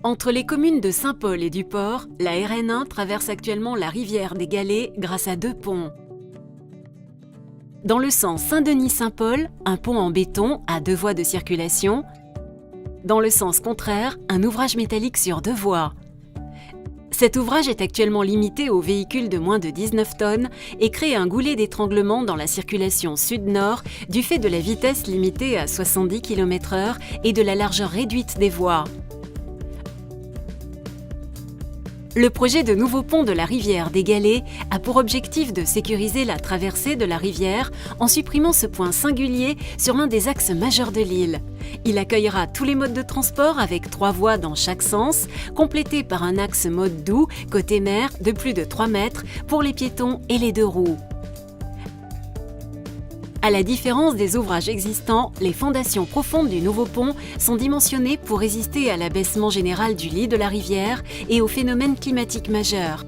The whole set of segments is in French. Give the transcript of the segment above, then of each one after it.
Entre les communes de Saint-Paul et du Port, la RN1 traverse actuellement la rivière des Galets grâce à 2 ponts. Dans le sens Saint-Denis-Saint-Paul, un pont en béton à 2 voies de circulation. Dans le sens contraire, un ouvrage métallique sur 2 voies. Cet ouvrage est actuellement limité aux véhicules de moins de 19 tonnes et crée un goulet d'étranglement dans la circulation sud-nord du fait de la vitesse limitée à 70 km/h et de la largeur réduite des voies. Le projet de nouveau pont de la rivière des Galets a pour objectif de sécuriser la traversée de la rivière en supprimant ce point singulier sur l'un des axes majeurs de l'île. Il accueillera tous les modes de transport avec 3 voies dans chaque sens, complété par un axe mode doux côté mer de plus de 3 mètres pour les piétons et les 2 roues. À la différence des ouvrages existants, les fondations profondes du nouveau pont sont dimensionnées pour résister à l'abaissement général du lit de la rivière et aux phénomènes climatiques majeurs.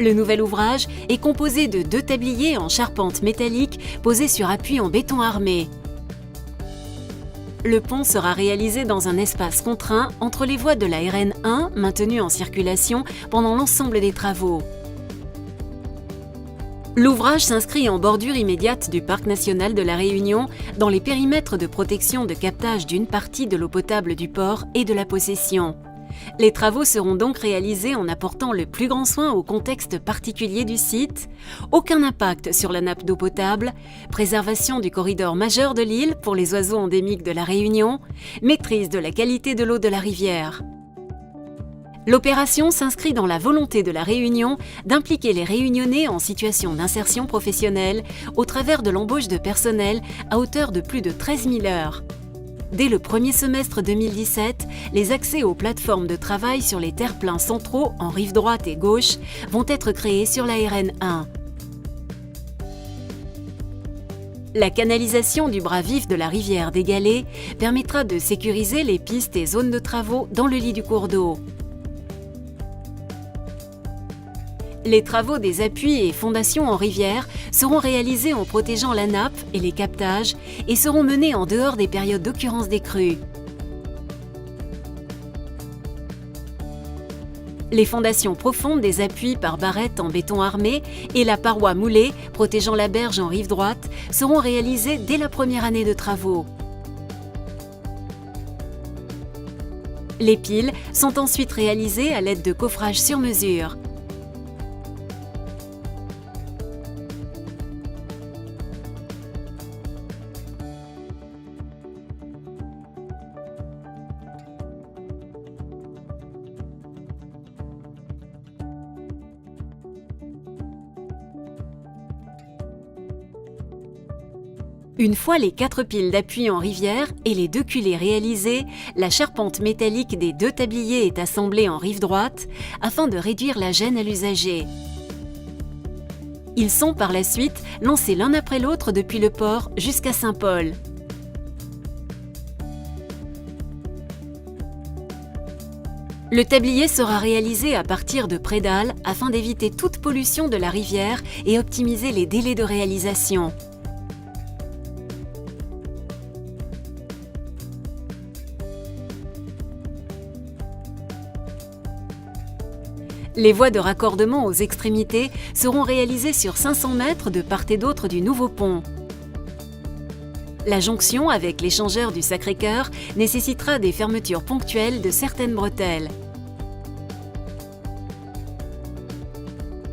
Le nouvel ouvrage est composé de 2 tabliers en charpente métallique posés sur appui en béton armé. Le pont sera réalisé dans un espace contraint entre les voies de la RN1 maintenues en circulation pendant l'ensemble des travaux. L'ouvrage s'inscrit en bordure immédiate du Parc national de la Réunion, dans les périmètres de protection de captage d'une partie de l'eau potable du port et de la possession. Les travaux seront donc réalisés en apportant le plus grand soin au contexte particulier du site, aucun impact sur la nappe d'eau potable, préservation du corridor majeur de l'île pour les oiseaux endémiques de la Réunion, maîtrise de la qualité de l'eau de la rivière. L'opération s'inscrit dans la volonté de la Réunion d'impliquer les Réunionnais en situation d'insertion professionnelle au travers de l'embauche de personnel à hauteur de plus de 13 000 heures. Dès le premier semestre 2017, les accès aux plateformes de travail sur les terre-pleins centraux en rive droite et gauche vont être créés sur la RN1. La canalisation du bras vif de la rivière des Galets permettra de sécuriser les pistes et zones de travaux dans le lit du cours d'eau. Les travaux des appuis et fondations en rivière seront réalisés en protégeant la nappe et les captages et seront menés en dehors des périodes d'occurrence des crues. Les fondations profondes des appuis par barrettes en béton armé et la paroi moulée protégeant la berge en rive droite seront réalisées dès la première année de travaux. Les piles sont ensuite réalisées à l'aide de coffrages sur mesure. Une fois les 4 piles d'appui en rivière et les 2 culées réalisées, la charpente métallique des 2 tabliers est assemblée en rive droite afin de réduire la gêne à l'usager. Ils sont par la suite lancés l'un après l'autre depuis le port jusqu'à Saint-Paul. Le tablier sera réalisé à partir de prédales afin d'éviter toute pollution de la rivière et optimiser les délais de réalisation. Les voies de raccordement aux extrémités seront réalisées sur 500 mètres de part et d'autre du nouveau pont. La jonction avec l'échangeur du Sacré-Cœur nécessitera des fermetures ponctuelles de certaines bretelles.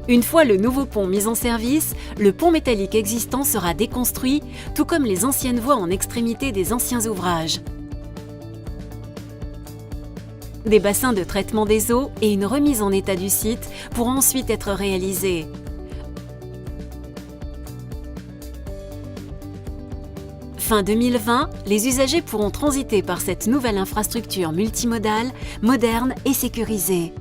Une fois le nouveau pont mis en service, le pont métallique existant sera déconstruit, tout comme les anciennes voies en extrémité des anciens ouvrages. Des bassins de traitement des eaux et une remise en état du site pourront ensuite être réalisés. Fin 2020, les usagers pourront transiter par cette nouvelle infrastructure multimodale, moderne et sécurisée.